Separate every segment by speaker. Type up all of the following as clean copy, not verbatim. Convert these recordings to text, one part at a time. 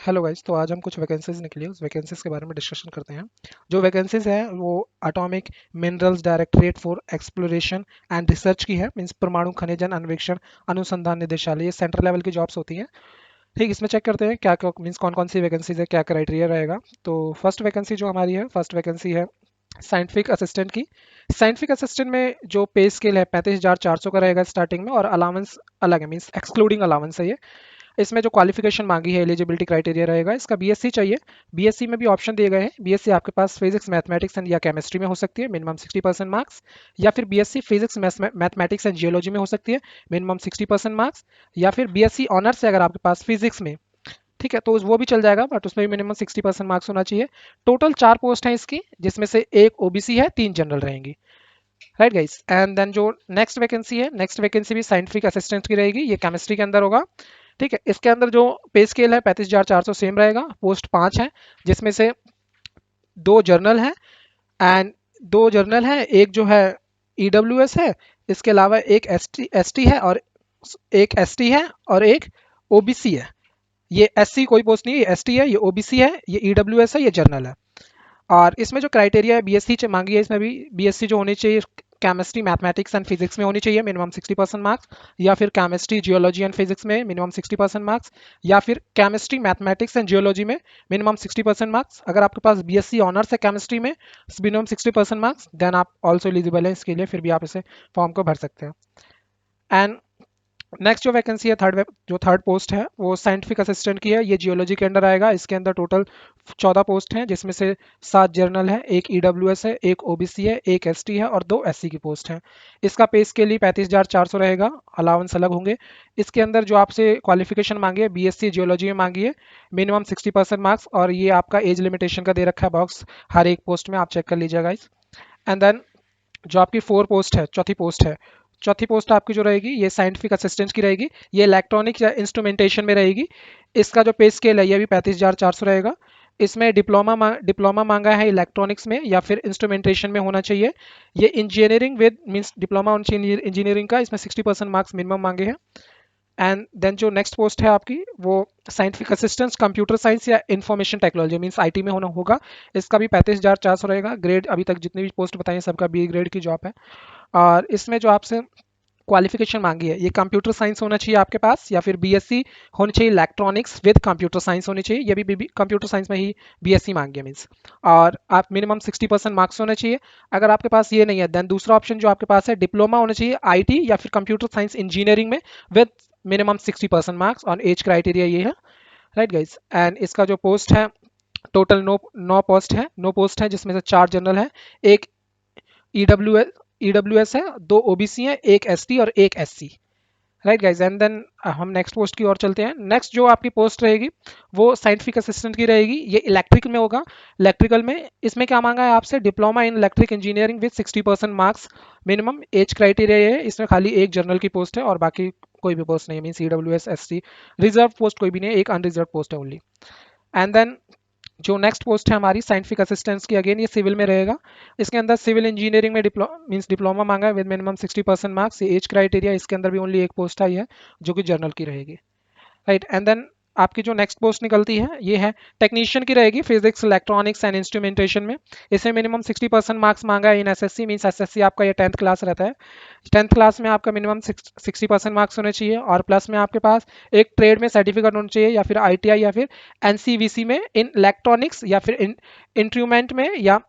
Speaker 1: Hello guys. तो आज हम कुछ वैकेंसीज निकली उस वैकेंसीज के बारे में डिस्कशन करते हैं। जो वैकेंसीज है वो atomic minerals directorate for exploration and research की है। मींस परमाणु खनिजन अन्वेषण अनुसंधान निदेशालय, ये सेंट्रल लेवल की जॉब्स होती हैं। ठीक, इसमें चेक करते हैं क्या क्या मीन्स कौन कौन सी वैकेंसीज है, क्या क्राइटेरिया रहेगा। तो फर्स्ट वैकेंसी जो हमारी है, फर्स्ट वैकेंसी है साइंटिफिक असिस्टेंट की। साइंटिफिक असिस्टेंट में जो पे स्केल है 35,400 का रहेगा स्टार्टिंग में, और अलाउंस अलग है, मीन्स एक्सक्लूडिंग अलाउंस है ये। इसमें जो क्वालिफिकेशन मांगी है, एलिजिबिलिटी क्राइटेरिया रहेगा इसका बीएससी चाहिए। बीएससी में भी ऑप्शन दिए गए हैं। बीएससी आपके पास फिजिक्स मैथमेटिक्स एंड या केमिस्ट्री में हो सकती है, मिनिमम 60% मार्क्स। या फिर BSc physics mathematics and geology में हो सकती है, मिनिमम 60% मार्क्स। या फिर बीएससी ऑनर्स है अगर आपके पास फिजिक्स में, ठीक है, तो वो भी चल जाएगा, बट उसमें भी मिनिमम 60% मार्क्स होना चाहिए। टोटल 4 पोस्ट हैं इसकी, जिसमें से एक ओबीसी है, 3 जनरल रहेंगी। Right guys. एंड देन जो नेक्स्ट वैकेंसी है, नेक्स्ट वैकेंसी भी साइंटिफिक असिस्टेंट की रहेगी, ये केमिस्ट्री के अंदर होगा। ठीक है, इसके अंदर जो पे स्केल है 35,400 सेम रहेगा। पोस्ट 5 है, जिसमें से 2 जर्नल हैं। एंड 2 जर्नल हैं, एक जो है ईडब्ल्यूएस है, इसके अलावा एक एसटी है, और एक एसटी है, और एक ओबीसी है। ये एससी कोई पोस्ट नहीं है, ये एसटी है, ये ओबीसी है, ये ईडब्ल्यूएस है, ये जर्नल है। और इसमें जो क्राइटेरिया है बीएससी मांगी है, इसमें भी बीएससी जो होनी चाहिए केमिस्ट्री मैथमेटिक्स एंड फिजिक्स में होनी चाहिए, मिनिमम 60% मार्क्स। या फिर केमिस्ट्री जियोलॉजी एंड फिजिक्स में मिनिमम 60% मार्क्स। या फिर केमिस्ट्री मैथमेटिक्स एंड जियोलॉजी में मिनिमम 60% मार्क्स। अगर आपके पास बीएससी ऑनर्स है केमिस्ट्री में, मिनिमम 60% मार्क्स, देन आप ऑल्सो एलिजिबल है इसके लिए, फिर भी आप इसे फॉर्म को भर सकते हैं। एंड नेक्स्ट जो वैकेंसी है, जो थर्ड पोस्ट है वो साइंटिफिक असिस्टेंट की है। ये जियोलॉजी के अंडर आएगा। इसके अंदर टोटल 14 पोस्ट हैं, जिसमें से 7 जर्नल है, एक ईडब्ल्यूएस है, एक ओबीसी है, एक एसटी है, और 2 एससी की पोस्ट हैं। इसका पे स्केल ही 35,400 रहेगा, अलाउंस अलग होंगे। इसके अंदर जो आपसे क्वालिफिकेशन मांगी है बीएससी जियोलॉजी में मांगी है, मिनिमम 60% मार्क्स, और ये आपका एज लिमिटेशन का दे रखा है बॉक्स हर एक पोस्ट में, आप चेक कर लीजिएगा इस। एंड देन जो आपकी 4 पोस्ट है, चौथी पोस्ट है, चौथी पोस्ट आपकी जो रहेगी ये साइंटिफिक असिस्टेंट की रहेगी। ये इलेक्ट्रॉनिक्स या इंस्ट्रूमेंटेशन में रहेगी। इसका जो पे स्केल है ये भी 35,400 रहेगा। इसमें डिप्लोमा मांगा है इलेक्ट्रॉनिक्स में या फिर इंस्ट्रूमेंटेशन में होना चाहिए। ये engineering with means diploma engineering का, इसमें 60% मार्क्स मिनिमम मांगे हैं। एंड देन जो नेक्स्ट पोस्ट है आपकी वो साइंटिफिक असिस्टेंट कंप्यूटर साइंस या इंफॉर्मेशन टेक्नोलॉजी मींस आईटी में होना होगा। इसका भी 35,400 रहेगा। ग्रेड अभी तक जितनी भी पोस्ट बताई हैं सबका बी ग्रेड की जॉब है। और इसमें जो आपसे क्वालिफिकेशन मांगी है, ये कंप्यूटर साइंस होना चाहिए आपके पास, या फिर बीएससी होनी चाहिए इलेक्ट्रॉनिक्स विद कंप्यूटर साइंस होनी चाहिए, ये भी कंप्यूटर साइंस में ही बीएससी मांगी है मीन्स। और आप मिनिमम 60% मार्क्स होना चाहिए। अगर आपके पास ये नहीं है, देन दूसरा ऑप्शन जो आपके पास है, डिप्लोमा होना चाहिए आईटी या फिर कंप्यूटर साइंस इंजीनियरिंग में विद मिनिमम 60% मार्क्स, और एज क्राइटेरिया ये है। Right guys. एंड इसका जो पोस्ट है टोटल 9 पोस्ट है, जिसमें से 4 जनरल है, एक ईडब्ल्यू ईडब्ल्यूएस है, 2 ओबीसी है, एक एसटी और एक SC. Right guys. And then हम नेक्स्ट पोस्ट की ओर चलते हैं। नेक्स्ट जो आपकी पोस्ट रहेगी वो साइंटिफिक असिस्टेंट की रहेगी। ये इलेक्ट्रिकल में होगा। इलेक्ट्रिकल में इसमें क्या मांगा है आपसे, diploma in electric engineering with 60% marks minimum. Age criteria ये है, इसमें खाली एक जर्नल की पोस्ट है और बाकी कोई भी पोस्ट नहीं है, mean EWS ST reserve post कोई भी नहीं है, एक अनरिजर्व पोस्ट है ओनली। एंड देन जो नेक्स्ट पोस्ट है हमारी साइंटिफिक असिस्टेंट्स की, अगेन ये सिविल में रहेगा। इसके अंदर सिविल इंजीनियरिंग में डिप्लोमा मांगा है विद मिनिमम 60% मार्क्स। ये एज क्राइटेरिया, इसके अंदर भी ओनली एक पोस्ट आई है जो कि जर्नल की रहेगी। राइट। एंड देन आपकी जो नेक्स्ट पोस्ट निकलती है ये है टेक्नीशियन की रहेगी, फिजिक्स इलेक्ट्रॉनिक्स एंड इंस्ट्रूमेंटेशन में। इसे मिनिमम 60% मार्क्स मांगा है इन एसएससी, मीन्स एसएससी आपका ये 10th क्लास रहता है। 10th क्लास में आपका मिनिमम 60% मार्क्स होने चाहिए, और प्लस में आपके पास एक ट्रेड में सर्टिफिकेट होना चाहिए, या फिर आईटीआई या फिर एनसीवीसी में इन इलेक्ट्रॉनिक्स, या फिर इंस्ट्रूमेंट में, या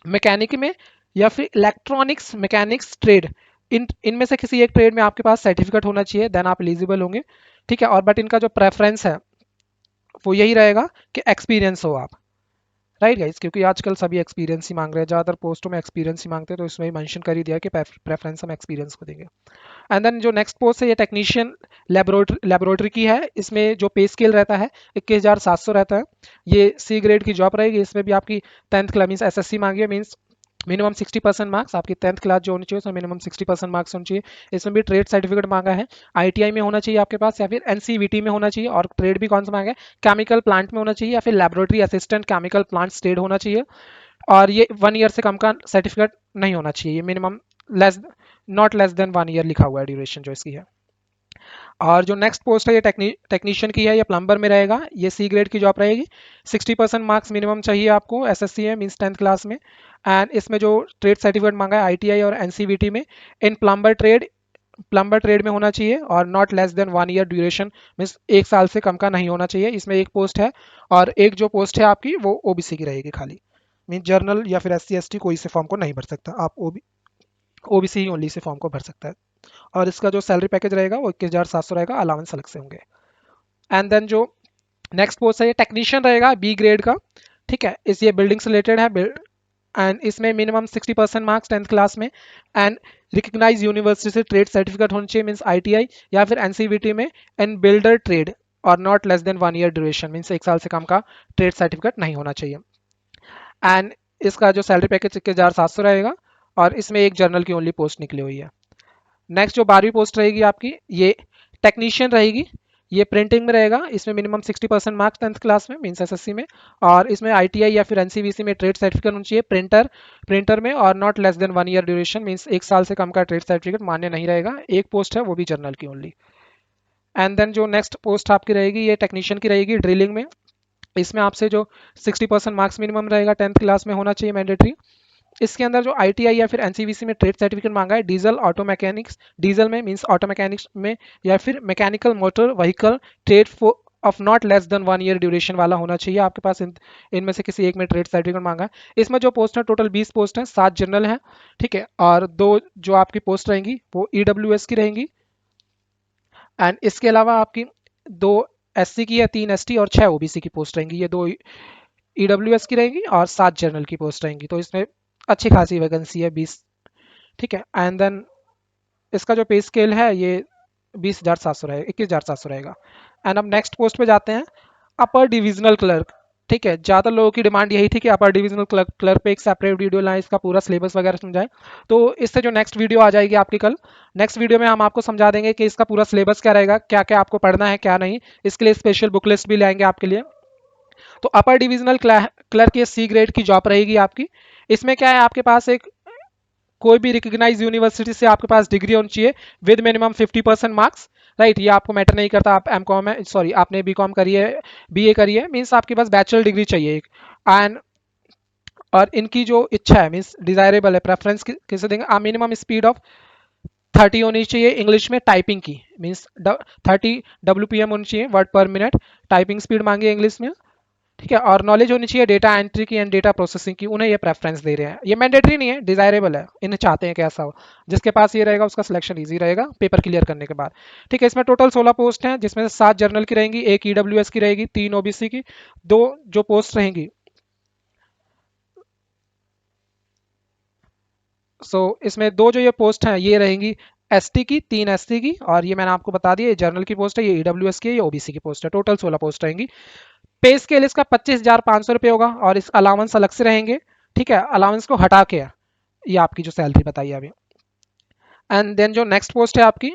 Speaker 1: मैकेनिक में, या फिर इलेक्ट्रॉनिक्स मैकेनिक्स ट्रेड, इनमें से किसी एक ट्रेड में आपके पास सर्टिफिकेट होना चाहिए, देन आप एलिजिबल होंगे। ठीक है। और बट इनका जो प्रेफरेंस है वो यही रहेगा कि एक्सपीरियंस हो आप। राइट गाइस, क्योंकि आजकल सभी एक्सपीरियंस ही मांग रहे हैं, ज़्यादातर पोस्टों में एक्सपीरियंस ही मांगते हैं, तो इसमें ही मेंशन कर ही दिया कि प्रेफरेंस हम एक्सपीरियंस को देंगे। एंड देन जो नेक्स्ट पोस्ट है ये टेक्नीशियन लेबोरेटरी की है। इसमें जो पे स्केल रहता है 21,700 रहता है। ये सी ग्रेड की जॉब रहेगी। इसमें भी आपकी 10th क्लास मीन्स एसएससी मांगी है, मीन्स मिनिमम 60% मार्क्स। आपकी 10th क्लास जो होनी चाहिए उसमें मिनिमम 60% मार्क्स होनी चाहिए। इसमें भी ट्रेड सर्टिफिकेट मांगा है, आईटीआई में होना चाहिए आपके पास, या फिर एनसीवीटी में होना चाहिए। और ट्रेड भी कौन सा मांगा है, केमिकल प्लांट में होना चाहिए, या फिर laboratory assistant chemical plant trade होना चाहिए। और ये 1 ईयर से कम का सर्टिफिकेट नहीं होना चाहिए, ये minimum less not less than 1 year लिखा हुआ है ड्यूरेशन जो इसकी है। और जो नेक्स्ट पोस्ट है ये टेक्नीशियन की है, ये प्लम्बर में रहेगा, ये सी ग्रेड की जॉब रहेगी। 60% मार्क्स मिनिमम चाहिए आपको, एसएससी है मीन्स 10th क्लास में। एंड इसमें जो ट्रेड सर्टिफिकेट मांगा है आईटीआई और एनसीवीटी में इन प्लम्बर ट्रेड में होना चाहिए, और not less than 1 year duration, means 1 साल से कम का नहीं होना चाहिए। इसमें एक पोस्ट है, और एक जो पोस्ट है आपकी वो ओबीसी की रहेगी खाली, मीन जर्नल या फिर एससी एसटी कोई से फॉर्म को नहीं भर सकता, आप ओबीसी ही ओनली से फॉर्म को भर सकता है। और इसका जो सैलरी पैकेज रहेगा वो 21,700 रहेगा, अलाउंस अलग से होंगे। एंड देन जो नेक्स्ट पोस्ट है ये टेक्नीशियन रहेगा, बी ग्रेड का, ठीक है, इस ये बिल्डिंग से रिलेटेड है। एंड इसमें मिनिमम 60% मार्क्स 10th क्लास में, एंड रिकग्नाइज यूनिवर्सिटी से ट्रेड सर्टिफिकेट होना चाहिए, मीन्स आईटीआई या फिर एनसीवीटी में इन बिल्डर ट्रेड, और not less than 1 year duration, means 1 साल से कम का ट्रेड सर्टिफिकेट नहीं होना चाहिए। एंड इसका जो सैलरी पैकेज 21,700 रहेगा, और इसमें एक जर्नल की ओनली पोस्ट निकली हुई है। नेक्स्ट जो 12वीं पोस्ट रहेगी आपकी, ये टेक्नीशियन रहेगी, ये प्रिंटिंग में रहेगा, इसमें मिनिमम 60% मार्क्स 10th क्लास में मीन्स एसएससी में, और इसमें आईटीआई या फिर एनसीवीसी में ट्रेड सर्टिफिकेट होना चाहिए प्रिंटर में, और not less than 1 year duration, means 1 साल से कम का ट्रेड सर्टिफिकेट मान्य नहीं रहेगा। एक पोस्ट है वो भी जर्नल की ओनली। एंड देन जो नेक्स्ट पोस्ट आपकी रहेगी ये टेक्नीशियन की रहेगी ड्रिलिंग में, इसमें आपसे जो 60% मार्क्स मिनिमम रहेगा 10th क्लास में होना चाहिए मैंडेटरी। इसके अंदर जो आईटीआई या फिर एनसीवीसी में ट्रेड सर्टिफिकेट मांगा है डीजल ऑटो मैकेनिक्स, डीजल में मींस ऑटो मैकेनिक्स में, या फिर mechanical motor vehicle trade off not less than 1 year duration वाला होना चाहिए आपके पास। इनमें से किसी एक में ट्रेड सर्टिफिकेट मांगा है। इसमें जो पोस्ट है टोटल 20 पोस्ट हैं, 7 जनरल हैं, ठीक है, और 2 जो आपकी पोस्ट रहेंगी वो ईडब्ल्यूएस की रहेंगी। एंड इसके अलावा आपकी 2 एससी की है, 3 एसटी और 6 ओबीसी की पोस्ट रहेंगी। ये 2 ईडब्ल्यूएस की रहेंगी और 7 जनरल की पोस्ट रहेंगी। तो इसमें अच्छी खासी वैकेंसी है 20, ठीक है। एंड देन इसका जो पे स्केल है ये 20,700 रहेगा, 21,700 रहेगा। एंड अब नेक्स्ट पोस्ट पे जाते हैं, अपर डिविजनल क्लर्क, ठीक है। ज़्यादा लोगों की डिमांड यही थी कि अपर डिविजनल क्लर्क पे एक सेपरेट वीडियो लाएं, इसका पूरा सिलेबस वगैरह समझाएं। तो इससे जो नेक्स्ट वीडियो आ जाएगी आपकी कल, नेक्स्ट वीडियो में हम आपको समझा देंगे कि इसका पूरा सिलेबस क्या रहेगा, क्या क्या आपको पढ़ना है क्या नहीं। इसके लिए स्पेशल बुक लिस्ट भी लाएंगे आपके लिए। तो अपर डिविजनल क्लर्क ये सी ग्रेड की जॉब रहेगी आपकी। इसमें क्या है, आपके पास एक कोई भी रिकग्नाइज यूनिवर्सिटी से आपके पास डिग्री होनी चाहिए विद मिनिमम 50% मार्क्स, राइट। ये आपको मैटर नहीं करता आप एम कॉम है, सॉरी आपने बी कॉम करी है, बीए करी है, मीन्स आपके पास बैचलर डिग्री चाहिए एक। एंड और इनकी जो इच्छा है मीन्स डिजायरेबल है, प्रेफरेंस किसे देंगे, मिनिमम स्पीड ऑफ 30 होनी चाहिए इंग्लिश में टाइपिंग की, मीन्स 30 WPM होनी चाहिए वर्ड पर मिनट टाइपिंग स्पीड मांगी इंग्लिश में, ठीक है। और नॉलेज होनी चाहिए डेटा एंट्री की एंड डेटा प्रोसेसिंग की, उन्हें ये प्रेफरेंस दे रहे हैं। ये मैंडेटरी नहीं है, डिजायरेबल है, इन्हें चाहते हैं कि ऐसा हो। जिसके पास ये रहेगा उसका सिलेक्शन इजी रहेगा पेपर क्लियर करने के बाद, ठीक है। इसमें टोटल 16 पोस्ट हैं, जिसमें से 7 जर्नल की रहेंगी, एक ईडब्ल्यूएस की रहेगी, 3 ओबीसी की, 2 जो पोस्ट रहेंगी। इसमें 2 जो ये पोस्ट हैं ये रहेंगी एसटी की, 3 एसटी की, और ये मैंने आपको बता दिया ये जर्नल की पोस्ट है, ये ईडब्ल्यूएस की है, ये ओबीसी की पोस्ट है। टोटल 16 पोस्ट रहेंगी। पे स्केल इसका 25,500 रुपये होगा, और इस अलाउंस अलग से रहेंगे, ठीक है। अलाउंस को हटा के ये आपकी जो सैलरी बताई अभी। एंड देन जो नेक्स्ट पोस्ट है आपकी,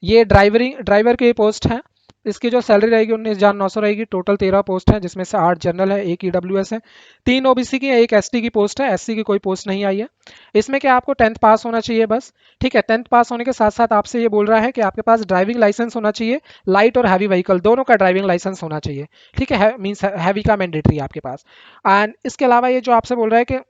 Speaker 1: ये ड्राइवर की पोस्ट है। इसकी जो सैलरी रहेगी 19,900 रहेगी। टोटल 13 पोस्ट है, जिसमें से 8 जनरल है, एक ईडब्ल्यूएस है, 3 ओबीसी की है, एक एसटी की पोस्ट है, एससी की कोई पोस्ट नहीं आई है। इसमें क्या आपको 10th पास होना चाहिए बस, ठीक है। 10th पास होने के साथ साथ आपसे ये बोल रहा है कि आपके पास ड्राइविंग लाइसेंस होना चाहिए, लाइट और हैवी व्हीकल दोनों का ड्राइविंग लाइसेंस होना चाहिए, ठीक है। मीन्स हैवी का मैंडेटरी आपके पास। एंड इसके अलावा ये जो आपसे बोल रहा है कि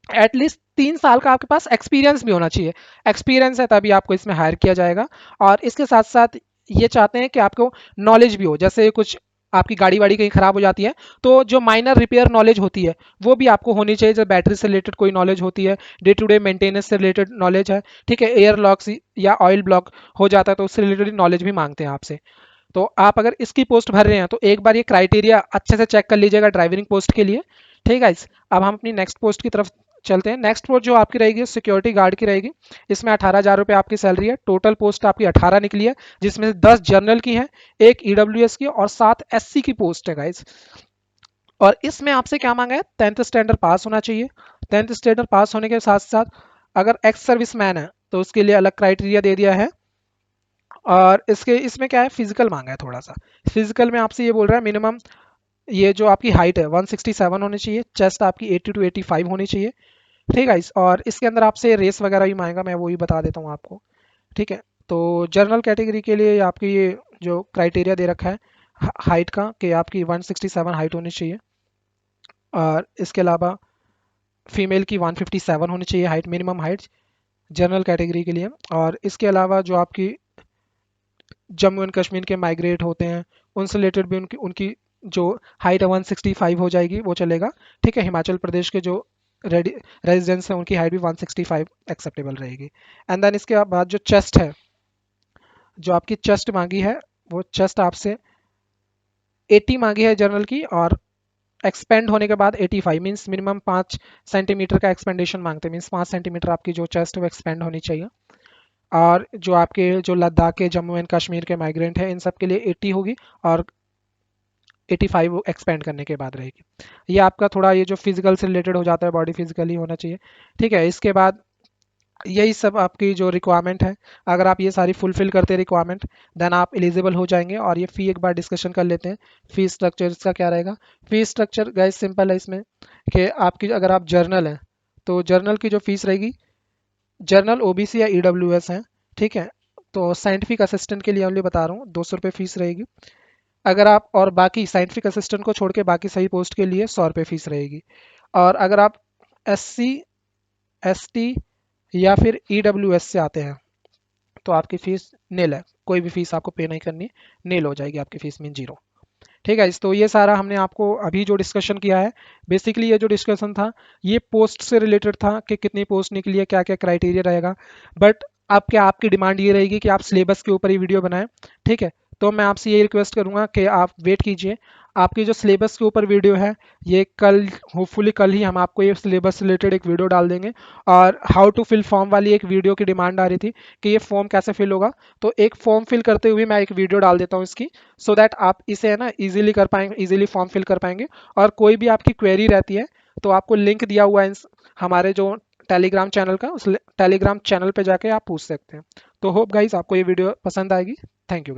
Speaker 1: एटलीस्ट 3 साल का आपके पास एक्सपीरियंस भी होना चाहिए। एक्सपीरियंस है तभी आपको इसमें हायर किया जाएगा। और इसके साथ साथ ये चाहते हैं कि आपको नॉलेज भी हो, जैसे कुछ आपकी गाड़ी वाड़ी कहीं खराब हो जाती है तो जो माइनर रिपेयर नॉलेज होती है वो भी आपको होनी चाहिए। जब बैटरी से रिलेटेड कोई नॉलेज होती है, डे टू डे मेंटेनेंस से रिलेटेड नॉलेज है, ठीक है। एयर लॉक्स या ऑयल ब्लॉक हो जाता है तो उससे रिलेटेड नॉलेज भी मांगते हैं आपसे। तो आप अगर इसकी पोस्ट भर रहे हैं तो एक बार ये क्राइटेरिया अच्छे से चेक कर लीजिएगा ड्राइविंग पोस्ट के लिए, ठीक है। अब हम अपनी नेक्स्ट पोस्ट की तरफ चलते हैं। नेक्स्ट पोस्ट जो आपकी रहेगी सिक्योरिटी गार्ड की रहेगी। इसमें 18,000 रुपये आपकी सैलरी है। टोटल पोस्ट आपकी 18 निकली है, जिसमें 10 जनरल की है, एक ईडब्ल्यूएस की और 7 एससी की पोस्ट है गाइज। और इसमें आपसे क्या मांगा है, 10th स्टैंडर्ड पास होना चाहिए। 10th स्टैंडर्ड पास होने के साथ साथ अगर एक्स सर्विस मैन है तो उसके लिए अलग क्राइटेरिया दे दिया है। और इसमें क्या है, फिजिकल मांगा है थोड़ा सा। फिजिकल में आपसे ये बोल रहा है मिनिमम ये जो आपकी हाइट है 167 होनी चाहिए, चेस्ट आपकी 80 to 85 होनी चाहिए, ठीक है। और इसके अंदर आपसे रेस वगैरह भी मांगेगा, मैं वो भी बता देता हूँ आपको, ठीक है। तो जनरल कैटेगरी के लिए आपकी ये जो क्राइटेरिया दे रखा है हाइट का कि आपकी 167 हाइट होनी चाहिए, और इसके अलावा फीमेल की 157 होनी चाहिए height, minimum height general category के लिए। और इसके अलावा जो आपकी जम्मू एंड कश्मीर के माइग्रेट होते हैं उनसे रिलेटेड भी उनकी उनकी जो हाइट 165 हो जाएगी वो चलेगा। ठीक है, हिमाचल प्रदेश के जो रेजिडेंट्स हैं उनकी हाइट भी 165 एक्सेप्टेबल रहेगी। एंड देन इसके बाद जो चेस्ट है, जो आपकी चेस्ट मांगी है वो चेस्ट आपसे 80 मांगी है जनरल की, और एक्सपेंड होने के बाद 85 मीन्स मिनिमम 5 सेंटीमीटर का एक्सपेंडेशन मांगते हैं, मीन्स 5 सेंटीमीटर आपकी जो चेस्ट है वो एक्सपेंड होनी चाहिए। और जो आपके जो लद्दाख के जम्मू एंड कश्मीर के माइग्रेंट हैं इन सब के लिए 80 होगी, और 85 एक्सपेंड करने के बाद रहेगी। ये आपका थोड़ा ये जो फिजिकल से रिलेटेड हो जाता है, बॉडी फिजिकली होना चाहिए। ठीक है, इसके बाद यही सब आपकी जो रिक्वायरमेंट है, अगर आप ये सारी फुलफिल करते हैं रिक्वायरमेंट, देन आप एलिजिबल हो जाएंगे। और ये फ़ी एक बार डिस्कशन कर लेते हैं, फ़ी स्ट्रक्चर इसका क्या रहेगा। फ़ी स्ट्रक्चर गाइस सिंपल है इसमें कि आपकी अगर आप जर्नल हैं तो जर्नल की जो फीस रहेगी, जर्नल ओबीसी या ईडब्ल्यूएस हैं, ठीक है, तो साइंटिफिक असिस्टेंट के लिए ओनली बता रहा हूँ 200 रुपये फीस रहेगी। अगर आप और बाकी साइंटिफिक असिस्टेंट को छोड़ के बाकी सही पोस्ट के लिए 100 रुपये फीस रहेगी। और अगर आप SC ST या फिर EWS से आते हैं तो आपकी फ़ीस नील है, कोई भी फीस आपको पे नहीं करनी, नील हो जाएगी आपकी फ़ीस, मीन जीरो। ठीक है, इस तो ये सारा हमने आपको अभी जो डिस्कशन किया है, बेसिकली ये जो डिस्कशन था ये पोस्ट से रिलेटेड था कि कितनी पोस्ट निकली है, क्या क्या क्राइटेरिया रहेगा। बट अब क्या आपकी डिमांड ये रहेगी कि आप सिलेबस के ऊपर ही वीडियो बनाएं। ठीक है, तो मैं आपसे ये रिक्वेस्ट करूंगा कि आप वेट कीजिए, आपकी जो सिलेबस के ऊपर वीडियो है ये कल, होपफुली कल ही हम आपको ये सिलेबस से रिलेटेड एक वीडियो डाल देंगे। और हाउ टू फिल फॉर्म वाली एक वीडियो की डिमांड आ रही थी कि ये फॉर्म कैसे फिल होगा, तो एक फॉर्म फिल करते हुए मैं एक वीडियो डाल देता हूँ इसकी, सो दैट आप इसे है ना इजीली कर पाएंगे, इजीली फॉर्म फिल कर पाएंगे। और कोई भी आपकी क्वेरी रहती है तो आपको लिंक दिया हुआ है हमारे जो टेलीग्राम चैनल का, उस टेलीग्राम चैनल पे जाके आप पूछ सकते हैं। तो होप गाइस आपको ये वीडियो पसंद आएगी। Thank you.